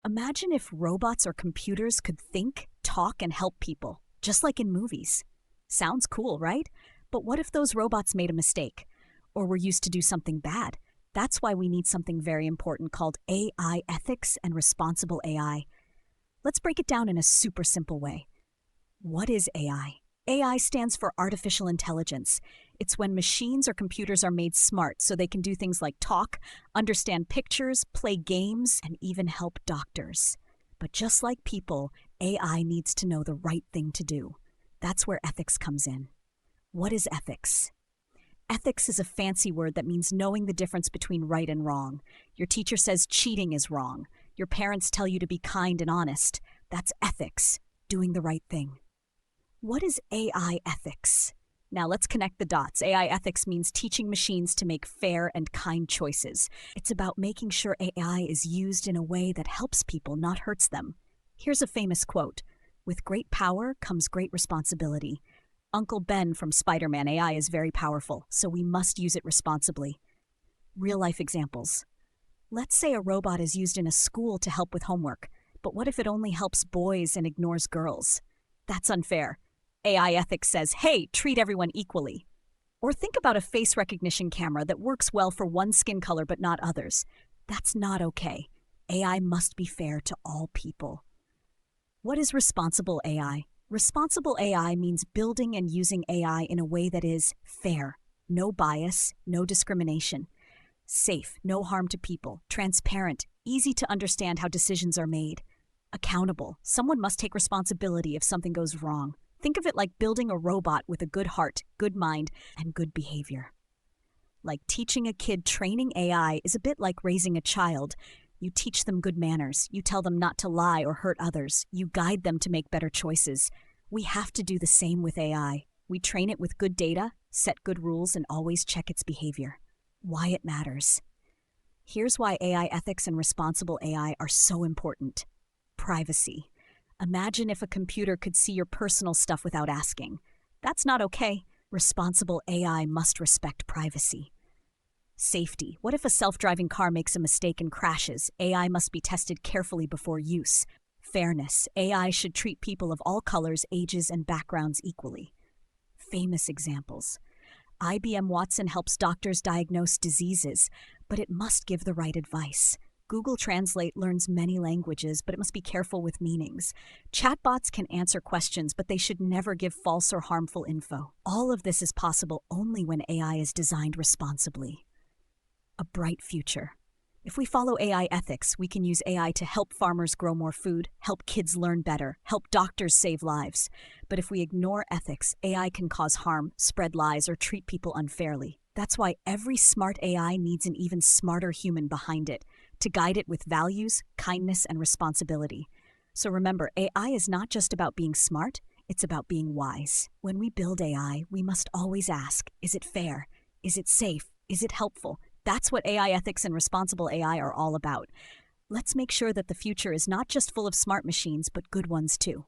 Imagine if robots or computers could think, talk, and help people, just like in movies. Sounds cool, right? But what if those robots made a mistake? Or were used to do something bad? That's why we need something very important called AI ethics and responsible AI. Let's break it down in a super simple way. What is AI? AI stands for artificial intelligence. It's when machines or computers are made smart so they can do things like talk, understand pictures, play games, and even help doctors. But just like people, AI needs to know the right thing to do. That's where ethics comes in. What is ethics? Ethics is a fancy word that means knowing the difference between right and wrong. Your teacher says cheating is wrong. Your parents tell you to be kind and honest. That's ethics, doing the right thing. What is AI ethics? Now let's connect the dots. AI ethics means teaching machines to make fair and kind choices. It's about making sure AI is used in a way that helps people, not hurts them. Here's a famous quote: "With great power comes great responsibility." Uncle Ben from Spider-Man: AI is very powerful, so we must use it responsibly. Real-life examples. Let's say a robot is used in a school to help with homework, but what if it only helps boys and ignores girls? That's unfair. AI ethics says, hey, treat everyone equally. Or think about a face recognition camera that works well for one skin color but not others. That's not okay. AI must be fair to all people. What is responsible AI? Responsible AI means building and using AI in a way that is fair, no bias, no discrimination, safe, no harm to people, transparent, easy to understand how decisions are made, accountable. Someone must take responsibility if something goes wrong. Think of it like building a robot with a good heart, good mind, and good behavior. Like teaching a kid, training AI is a bit like raising a child. You teach them good manners. You tell them not to lie or hurt others. You guide them to make better choices. We have to do the same with AI. We train it with good data, set good rules, and always check its behavior. Why it matters. Here's why AI ethics and responsible AI are so important. Privacy. Imagine if a computer could see your personal stuff without asking. That's not okay. Responsible AI must respect privacy. Safety. What if a self-driving car makes a mistake and crashes? AI must be tested carefully before use. Fairness. AI should treat people of all colors, ages, and backgrounds equally. Famous examples. IBM Watson helps doctors diagnose diseases, but it must give the right advice. Google Translate learns many languages, but it must be careful with meanings. Chatbots can answer questions, but they should never give false or harmful info. All of this is possible only when AI is designed responsibly. A bright future. If we follow AI ethics, we can use AI to help farmers grow more food, help kids learn better, help doctors save lives. But if we ignore ethics, AI can cause harm, spread lies, or treat people unfairly. That's why every smart AI needs an even smarter human behind it, to guide it with values, kindness, and responsibility. So remember, AI is not just about being smart, it's about being wise. When we build AI, we must always ask, is it fair? Is it safe? Is it helpful? That's what AI ethics and responsible AI are all about. Let's make sure that the future is not just full of smart machines, but good ones too.